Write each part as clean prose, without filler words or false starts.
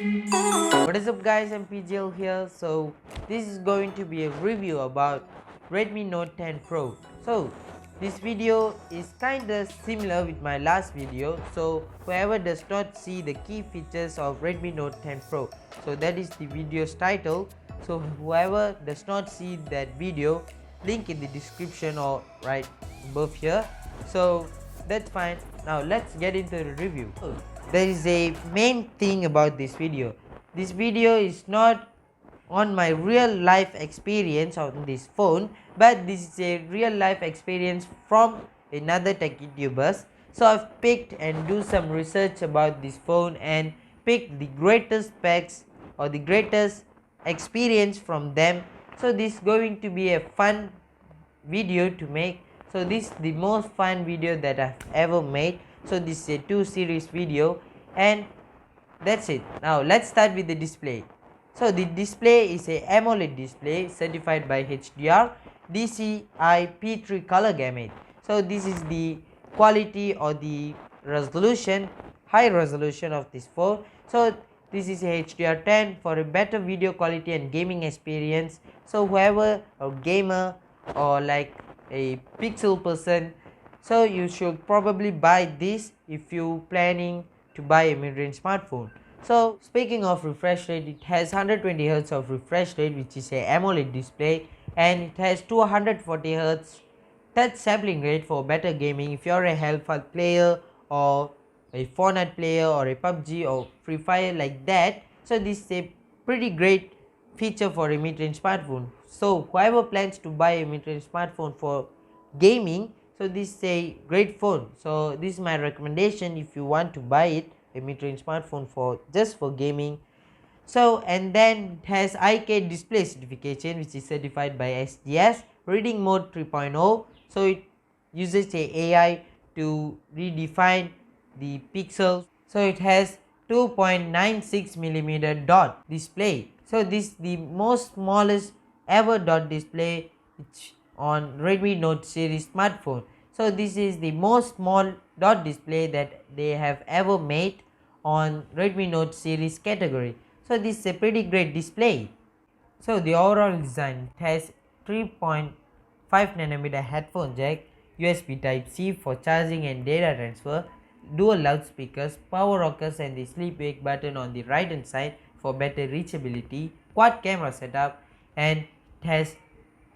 What is up guys, I'm PGL here. So this is going to be a review about Redmi Note 10 Pro. So this video is kinda similar with my last video, so whoever does not see the key features of Redmi Note 10 Pro, so that is the video's title. So whoever does not see that video, link in the description or right above here. So that's fine. Now let's get into the review. There is a main thing about this video. This video is not on my real life experience on this phone, but this is a real life experience from another tech YouTubers. So I've picked and do some research about this phone and picked the greatest specs or the greatest experience from them. So this is going to be a fun video to make. So this is the most fun video that I've ever made. So this is a 2 series video, and that's it. Now let's start with the display. So the display is a AMOLED display certified by HDR DCI P3 color gamut. So this is the quality or the resolution, high resolution of this phone. So this is a HDR10 for a better video quality and gaming experience. So whoever a gamer or like a pixel person, so you should probably buy this if you planning to buy a mid-range smartphone. So speaking of refresh rate, it has 120 Hz of refresh rate, which is a AMOLED display, and it has 240 Hz touch sampling rate for better gaming. If you're a Hellfire player or a Fortnite player or a PUBG or Free Fire like that, so this is a pretty great feature for a mid-range smartphone. So whoever plans to buy a mid-range smartphone for gaming, so this is a great phone. So this is my recommendation if you want to buy it, a mid-range smartphone for just for gaming. So and then it has IK display certification, which is certified by SDS reading mode 3.0. So it uses a AI to redefine the pixels. So it has 2.96mm dot display. So this is the most smallest ever dot display on Redmi Note series smartphone. So this is the most small dot display that they have ever made on Redmi Note series category. So this is a pretty great display. So the overall design, it has 3.5nm headphone jack, USB type C for charging and data transfer, dual loudspeakers, power rockers and the sleep wake button on the right hand side for better reachability, quad camera setup, and it has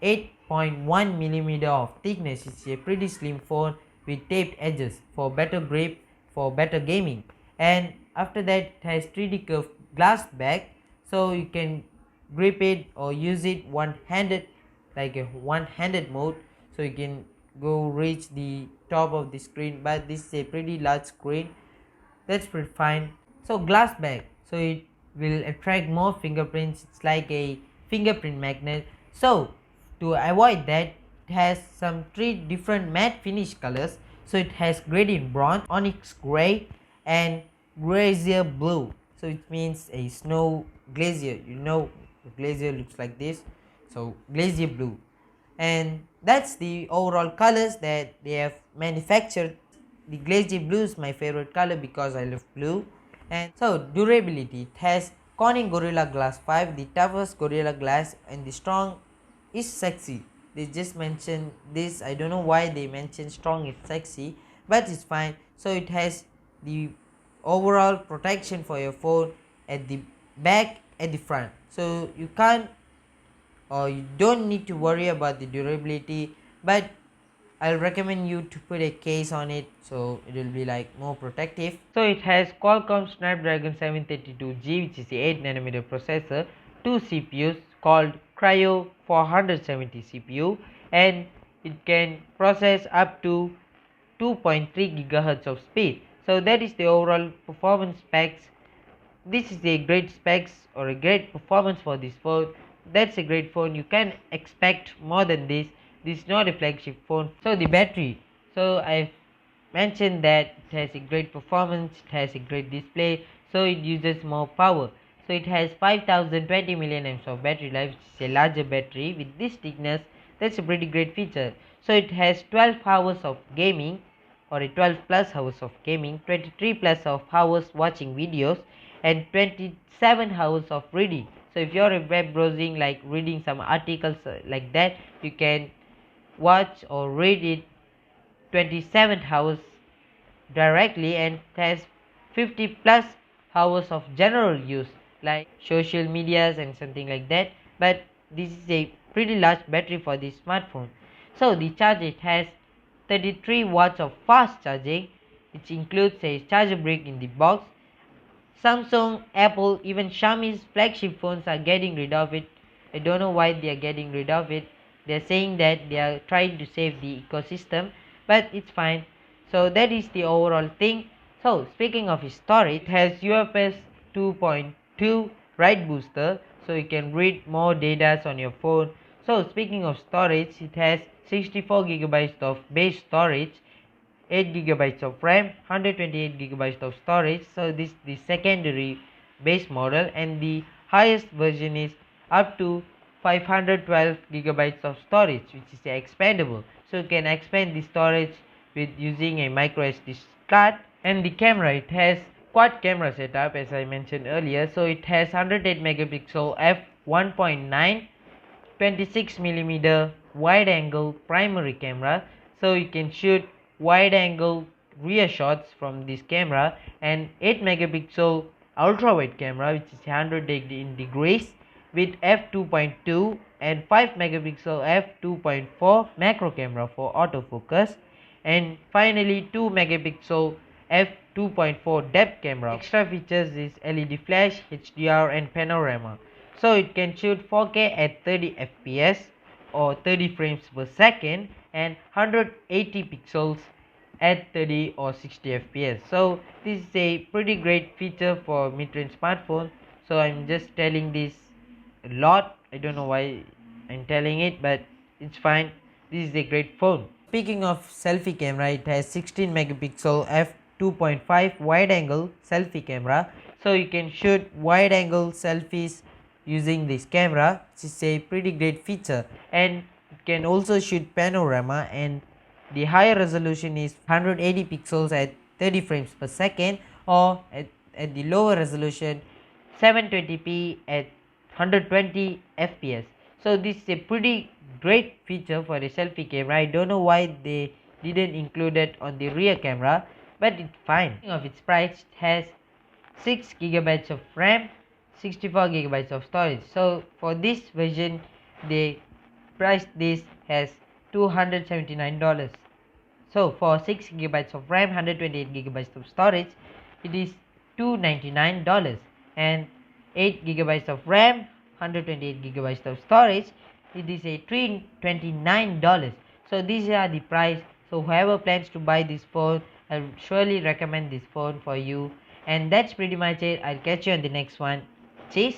8.1mm of thickness. It's a pretty slim phone with taped edges for better grip for better gaming. And after that, it has 3D curved glass back, so you can grip it or use it one-handed, like a one-handed mode, so you can go reach the top of the screen, but this is a pretty large screen, that's pretty fine. So glass back, so it will attract more fingerprints. It's like a fingerprint magnet. So to avoid that, it has some 3 different matte finish colors. So it has gradient bronze, onyx gray and glacier blue. So it means a snow glacier, you know, the glacier looks like this, so glacier blue. And that's the overall colors that they have manufactured. The glacier blue is my favorite color because I love blue. And so durability, it has Corning Gorilla Glass 5, the toughest Gorilla Glass, and the strong is sexy. They just mentioned this, I don't know why they mentioned strong is sexy, but it's fine. So it has the overall protection for your phone at the back, at the front, so you can't or you don't need to worry about the durability, but I'll recommend you to put a case on it so it will be like more protective. So it has Qualcomm Snapdragon 732G, which is the 8nm processor, 2 CPUs called Cryo 470 CPU, and it can process up to 2.3 GHz of speed. So that is the overall performance specs. This is a great specs or a great performance for this phone. That's a great phone. You can expect more than this. This is not a flagship phone. So the battery, so I've mentioned that it has a great performance, it has a great display, so it uses more power. So it has 5020 mAh of battery life, which is a larger battery with this thickness. That's a pretty great feature. So it has 12 hours of gaming or a 12 plus hours of gaming, 23 plus of hours watching videos, and 27 hours of reading. So if you're a web browsing, like reading some articles like that, you can watch or read it 27 hours directly, and has 50 plus hours of general use like social medias and something like that. But this is a pretty large battery for this smartphone. So the charge, it has 33 watts of fast charging, which includes a charger brick in the box. Samsung, Apple, even Xiaomi's flagship phones are getting rid of it. I don't know why they are getting rid of it. They're saying that they are trying to save the ecosystem, but it's fine. So that is the overall thing. So speaking of storage, it has UFS 2.2 write booster, so you can read more data on your phone. So speaking of storage, it has 64 gigabytes of base storage, 8 gigabytes of RAM, 128 gigabytes of storage. So this is the secondary base model, and the highest version is up to 512 gigabytes of storage, which is expandable. So you can expand the storage with using a micro SD card. And the camera, it has quad camera setup as I mentioned earlier. So it has 108 megapixel f 1.9, 26mm wide angle primary camera, so you can shoot wide angle rear shots from this camera, and 8 megapixel ultra wide camera, which is 100 degrees with f2.2, and 5 megapixel f2.4 macro camera for autofocus, and finally 2 megapixel f2.4 depth camera. Extra features is LED flash, HDR and panorama. So it can shoot 4K at 30 fps or 30 frames per second, and 180 pixels at 30 or 60 fps. So this is a pretty great feature for mid-range smartphone. So I'm just telling this a lot. I don't know why I'm telling it, but it's fine. This is a great phone. Speaking of selfie camera, it has 16 megapixel f2.5 wide angle selfie camera, so you can shoot wide angle selfies using this camera, which is a pretty great feature. And it can also shoot panorama, and the higher resolution is 180 pixels at 30 frames per second, or at the lower resolution 720p at 120 fps. So this is a pretty great feature for the selfie camera. I don't know why they didn't include it on the rear camera, but it's fine. Speaking of its price, it has 6 gigabytes of RAM, 64 gigabytes of storage. So for this version, they priced this as $279. So for 6 gigabytes of RAM, 128 gigabytes of storage, it is $299, and 8 gigabytes of RAM, 128 gigabytes of storage, it is a $329. So these are the price. So whoever plans to buy this phone, I would surely recommend this phone for you. And that's pretty much it. I'll catch you on the next one. Cheers.